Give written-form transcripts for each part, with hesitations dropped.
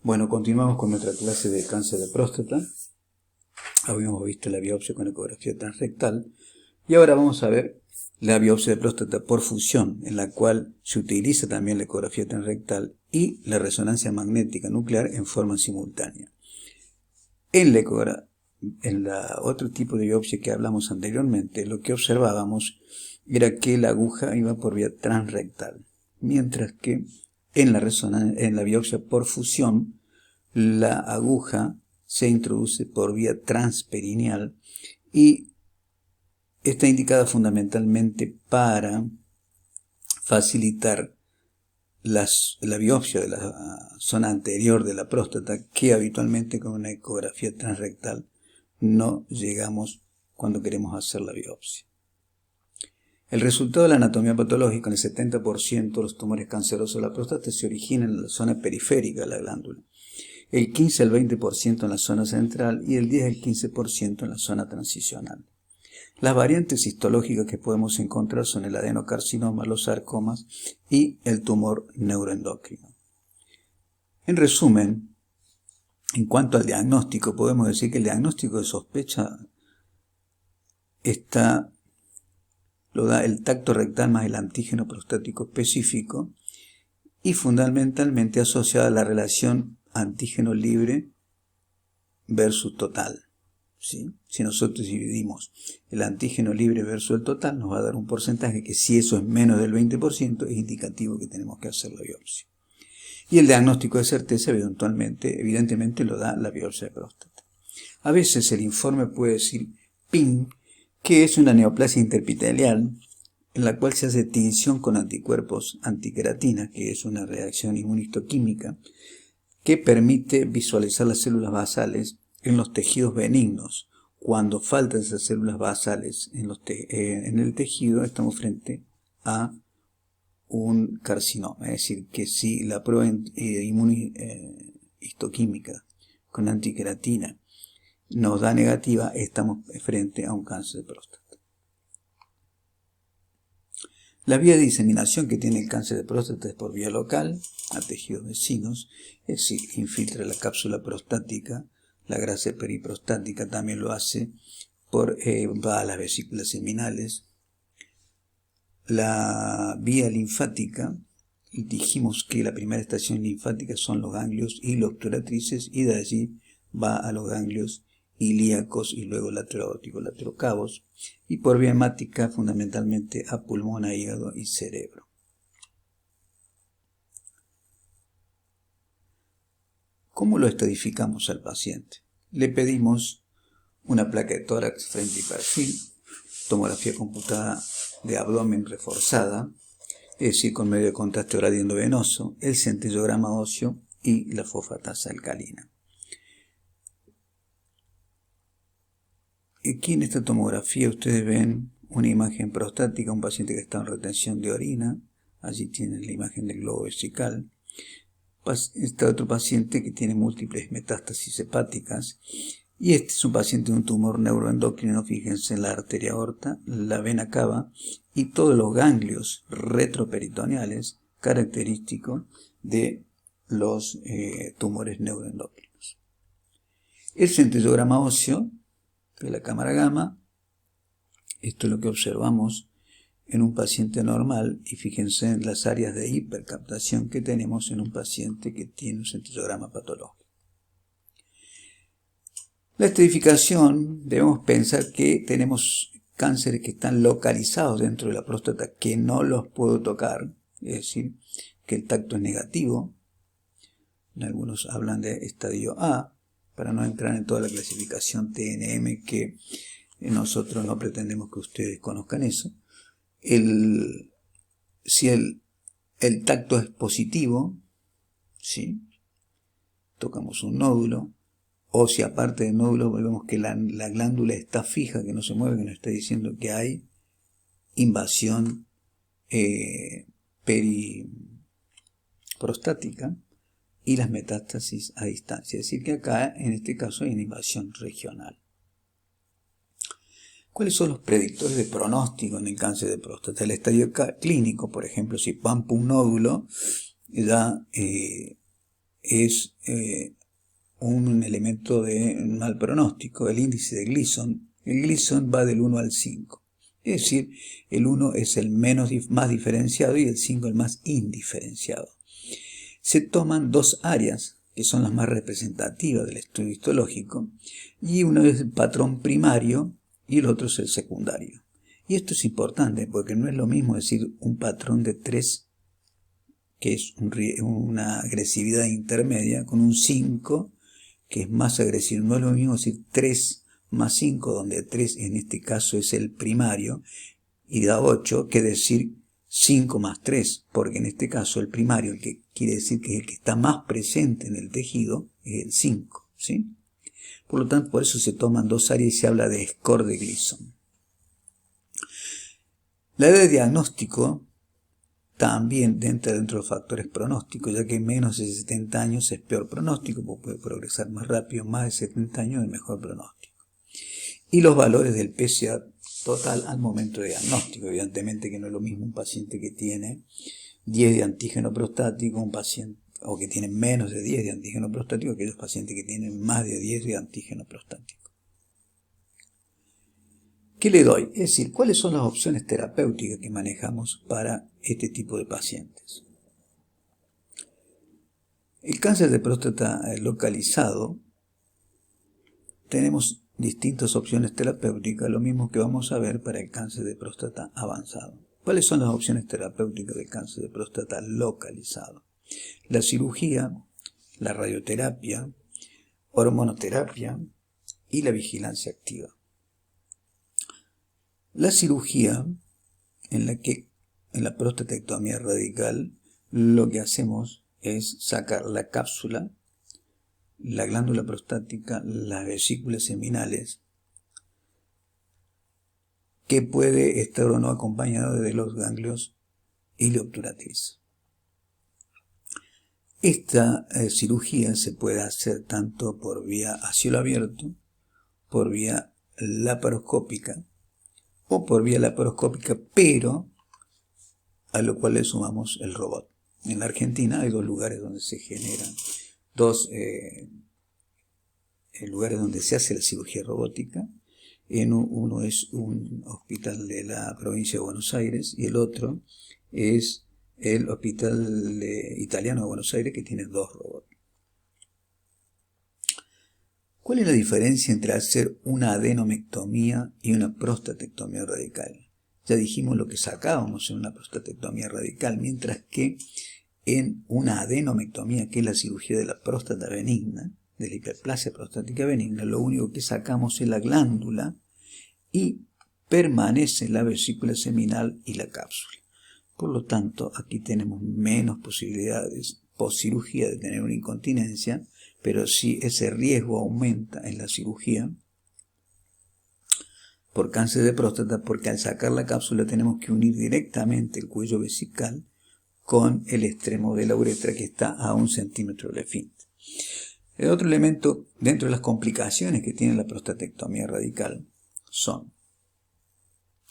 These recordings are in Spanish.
Bueno, continuamos con nuestra clase de cáncer de próstata. Habíamos visto la biopsia con ecografía transrectal y ahora vamos a ver la biopsia de próstata por fusión, en la cual se utiliza también la ecografía transrectal y la resonancia magnética nuclear en forma simultánea. En la otro tipo de biopsia que hablamos anteriormente, lo que observábamos era que la aguja iba por vía transrectal, mientras que en la biopsia por fusión, la aguja se introduce por vía transperineal y está indicada fundamentalmente para facilitar la biopsia de la zona anterior de la próstata, que habitualmente con una ecografía transrectal no llegamos cuando queremos hacer la biopsia. El resultado de la anatomía patológica, en el 70% de los tumores cancerosos de la próstata se originan en la zona periférica de la glándula, el 15 al 20% en la zona central y el 10 al 15% en la zona transicional. Las variantes histológicas que podemos encontrar son el adenocarcinoma, los sarcomas y el tumor neuroendocrino. En resumen, en cuanto al diagnóstico, podemos decir que el diagnóstico de sospecha lo da el tacto rectal más el antígeno prostático específico y fundamentalmente asociada a la relación antígeno libre versus total. ¿Sí? Si nosotros dividimos el antígeno libre versus el total, nos va a dar un porcentaje que, si eso es menos del 20%, es indicativo que tenemos que hacer la biopsia. Y el diagnóstico de certeza evidentemente lo da la biopsia de próstata. A veces el informe puede decir PIN, que es una neoplasia interepitelial en la cual se hace tinción con anticuerpos antiqueratina, que es una reacción inmunistoquímica que permite visualizar las células basales en los tejidos benignos. Cuando faltan esas células basales en el tejido, estamos frente a un carcinoma. Es decir, que si la prueba inmunistoquímica con antiqueratina nos da negativa, estamos frente a un cáncer de próstata. La vía de diseminación que tiene el cáncer de próstata es por vía local, a tejidos vecinos, es decir, infiltra la cápsula prostática, la grasa periprostática también lo hace, va a las vesículas seminales. La vía linfática, dijimos que la primera estación linfática son los ganglios hiloobturatrices y de allí va a los ganglios ilíacos y luego lateroaórticos, laterocavos, y por vía hemática fundamentalmente a pulmón, a hígado y cerebro. ¿Cómo lo estadificamos al paciente? Le pedimos una placa de tórax frente y perfil, tomografía computada de abdomen reforzada, es decir, con medio de contraste oral y endovenoso, el centellograma óseo y la fosfatasa alcalina. Aquí en esta tomografía ustedes ven una imagen prostática, un paciente que está en retención de orina. Allí tienen la imagen del globo vesical. Está otro paciente que tiene múltiples metástasis hepáticas. Y este es un paciente de un tumor neuroendocrino. Fíjense en la arteria aorta, la vena cava y todos los ganglios retroperitoneales característicos de los tumores neuroendocrinos. El centellograma óseo de la cámara gamma, esto es lo que observamos en un paciente normal, y fíjense en las áreas de hipercaptación que tenemos en un paciente que tiene un centellograma patológico. La estratificación, debemos pensar que tenemos cánceres que están localizados dentro de la próstata que no los puedo tocar, es decir, que el tacto es negativo. Algunos hablan de estadio A, para no entrar en toda la clasificación TNM, que nosotros no pretendemos que ustedes conozcan eso. Si el tacto es positivo, ¿sí?, tocamos un nódulo, o si aparte del nódulo vemos que la glándula está fija, que no se mueve, que nos está diciendo que hay invasión periprostática, y las metástasis a distancia, es decir, que acá en este caso hay una invasión regional. ¿Cuáles son los predictores de pronóstico en el cáncer de próstata? El estadio clínico, por ejemplo, si pampa un nódulo, ya es un elemento de mal pronóstico, el índice de Gleason. El Gleason va del 1 al 5. Es decir, el 1 es el más diferenciado y el 5 el más indiferenciado. Se toman dos áreas que son las más representativas del estudio histológico, y uno es el patrón primario y el otro es el secundario. Y esto es importante porque no es lo mismo decir un patrón de 3, que es una agresividad intermedia, con un 5, que es más agresivo. No es lo mismo decir 3 más 5, donde 3 en este caso es el primario, y da 8, que decir 5 más 3, porque en este caso el primario, el que quiere decir que es el que está más presente en el tejido, es el 5, ¿sí? Por lo tanto, por eso se toman dos áreas y se habla de score de Gleason. La edad de diagnóstico también entra dentro de los factores pronósticos, ya que menos de 70 años es peor pronóstico, porque puede progresar más rápido, más de 70 años es mejor pronóstico. Y los valores del PSA total al momento de diagnóstico, evidentemente que no es lo mismo un paciente que tiene 10 de antígeno prostático, un paciente o que tiene menos de 10 de antígeno prostático, que los pacientes que tienen más de 10 de antígeno prostático. ¿Qué le doy? Es decir, ¿cuáles son las opciones terapéuticas que manejamos para este tipo de pacientes? El cáncer de próstata localizado, tenemos distintas opciones terapéuticas, lo mismo que vamos a ver para el cáncer de próstata avanzado. ¿Cuáles son las opciones terapéuticas del cáncer de próstata localizado? La cirugía, la radioterapia, hormonoterapia y la vigilancia activa. La cirugía, en la prostatectomía radical, lo que hacemos es sacar la cápsula, la glándula prostática, las vesículas seminales, que puede estar o no acompañado de los ganglios ileobturatrices. Esta cirugía se puede hacer tanto por vía a cielo abierto, por vía laparoscópica o por vía laparoscópica, pero a lo cual le sumamos el robot. En la Argentina hay dos lugares donde se generan, dos lugares donde se hace la cirugía robótica. Uno es un hospital de la provincia de Buenos Aires y el otro es el hospital italiano de Buenos Aires, que tiene dos robots. ¿Cuál es la diferencia entre hacer una adenomectomía y una prostatectomía radical? Ya dijimos lo que sacábamos en una prostatectomía radical, mientras que en una adenomectomía, que es la cirugía de la próstata benigna, de la hiperplasia prostática benigna, lo único que sacamos es la glándula y permanece la vesícula seminal y la cápsula. Por lo tanto, aquí tenemos menos posibilidades post cirugía de tener una incontinencia, pero sí ese riesgo aumenta en la cirugía por cáncer de próstata, porque al sacar la cápsula tenemos que unir directamente el cuello vesical con el extremo de la uretra, que está a 1 centímetro del esfínter. El otro elemento dentro de las complicaciones que tiene la prostatectomía radical son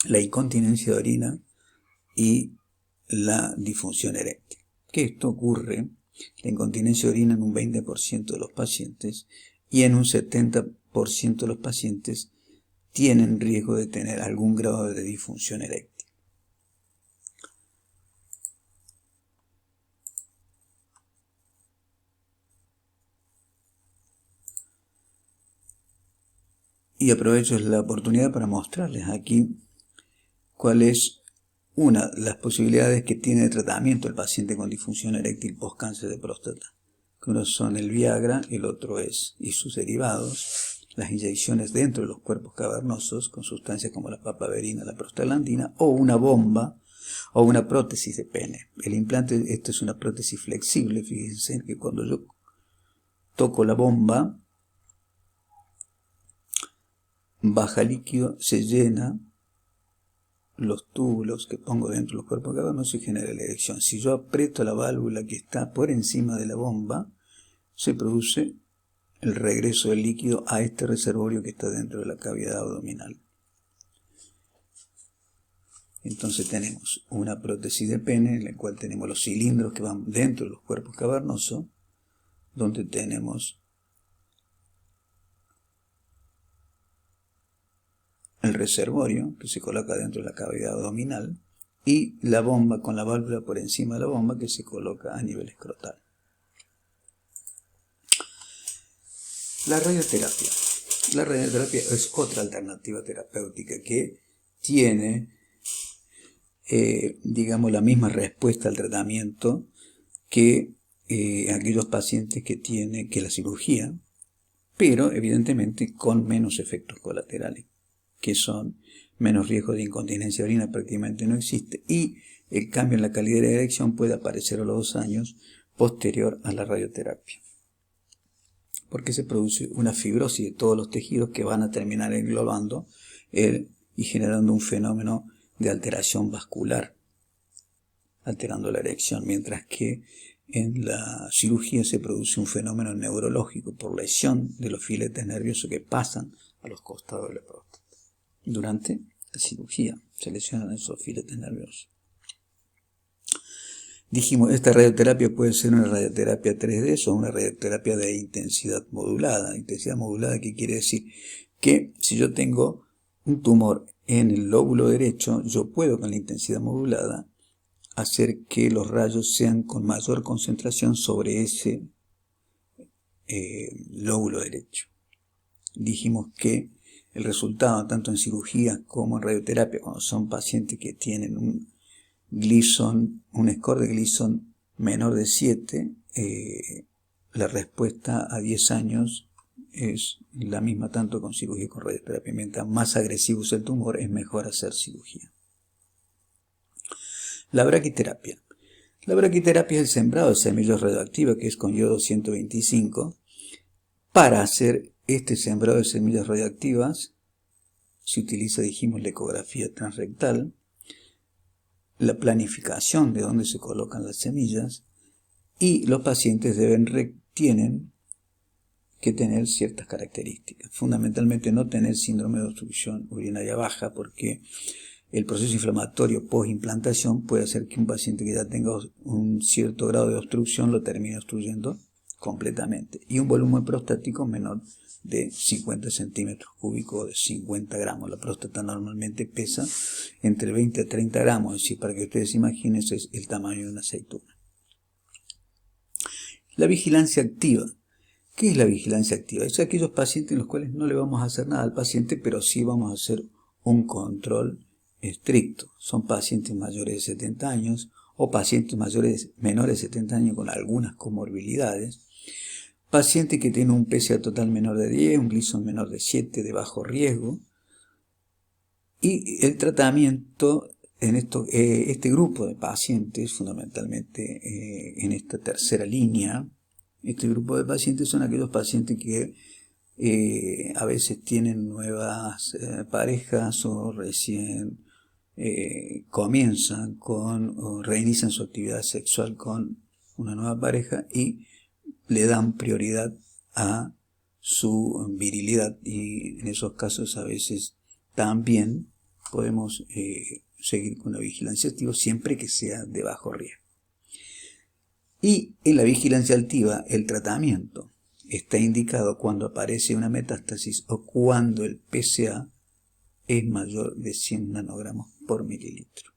la incontinencia de orina y la disfunción eréctil. Que esto ocurre, la incontinencia de orina, en un 20% de los pacientes, y en un 70% de los pacientes tienen riesgo de tener algún grado de disfunción eréctil. Y aprovecho la oportunidad para mostrarles aquí cuál es las posibilidades que tiene de tratamiento el paciente con disfunción eréctil post cáncer de próstata. Uno son el Viagra, el otro y sus derivados, las inyecciones dentro de los cuerpos cavernosos con sustancias como la papaverina, la prostaglandina, o una bomba o una prótesis de pene. El implante, esto es una prótesis flexible, fíjense que cuando yo toco la bomba, baja líquido, se llena los túbulos que pongo dentro de los cuerpos cavernosos y genera la erección. Si yo aprieto la válvula que está por encima de la bomba, se produce el regreso del líquido a este reservorio que está dentro de la cavidad abdominal. Entonces tenemos una prótesis de pene en la cual tenemos los cilindros que van dentro de los cuerpos cavernosos, donde tenemos el reservorio que se coloca dentro de la cavidad abdominal y la bomba con la válvula por encima de la bomba que se coloca a nivel escrotal. La radioterapia. La radioterapia es otra alternativa terapéutica que tiene, digamos, la misma respuesta al tratamiento que aquellos pacientes que tienen que la cirugía, pero evidentemente con menos efectos colaterales, que son menos riesgo de incontinencia de orina, prácticamente no existe, y el cambio en la calidad de erección puede aparecer a los 2 años posterior a la radioterapia, porque se produce una fibrosis de todos los tejidos que van a terminar englobando y generando un fenómeno de alteración vascular, alterando la erección, mientras que en la cirugía se produce un fenómeno neurológico por lesión de los filetes nerviosos que pasan a los costados de la próstata. Durante la cirugía se lesionan esos filetes nerviosos. Dijimos, esta radioterapia puede ser una radioterapia 3D o una radioterapia de intensidad modulada. Intensidad modulada, ¿qué quiere decir? Que si yo tengo un tumor en el lóbulo derecho, yo puedo con la intensidad modulada hacer que los rayos sean con mayor concentración sobre ese lóbulo derecho. Dijimos que el resultado, tanto en cirugía como en radioterapia, cuando son pacientes que tienen un score de Gleason menor de 7, la respuesta a 10 años es la misma tanto con cirugía como con radioterapia. Mientras más agresivo es el tumor, es mejor hacer cirugía. La braquiterapia. La braquiterapia es el sembrado de semillas radioactivas, que es con yodo 125. Para hacer este sembrado de semillas radioactivas se utiliza, dijimos, la ecografía transrectal, la planificación de dónde se colocan las semillas, y los pacientes tienen que tener ciertas características. Fundamentalmente no tener síndrome de obstrucción urinaria baja, porque el proceso inflamatorio post-implantación puede hacer que un paciente que ya tenga un cierto grado de obstrucción lo termine obstruyendo completamente. Y un volumen prostático menor de 50 centímetros cúbicos o de 50 gramos. La próstata normalmente pesa entre 20 a 30 gramos, es decir, para que ustedes imaginen, ese es el tamaño de una aceituna. La vigilancia activa. ¿Qué es la vigilancia activa? Es aquellos pacientes en los cuales no le vamos a hacer nada al paciente, pero sí vamos a hacer un control estricto. Son pacientes mayores de 70 años o pacientes menores de 70 años con algunas comorbilidades. Pacientes que tienen un PSA total menor de 10, un Gleason menor de 7 de bajo riesgo. Y el tratamiento en este grupo de pacientes, fundamentalmente en esta tercera línea, este grupo de pacientes son aquellos pacientes que a veces tienen nuevas parejas o recién comienzan o reinician su actividad sexual con una nueva pareja y le dan prioridad a su virilidad, y en esos casos a veces también podemos seguir con la vigilancia activa siempre que sea de bajo riesgo. Y en la vigilancia activa el tratamiento está indicado cuando aparece una metástasis o cuando el PSA es mayor de 100 nanogramos por mililitro.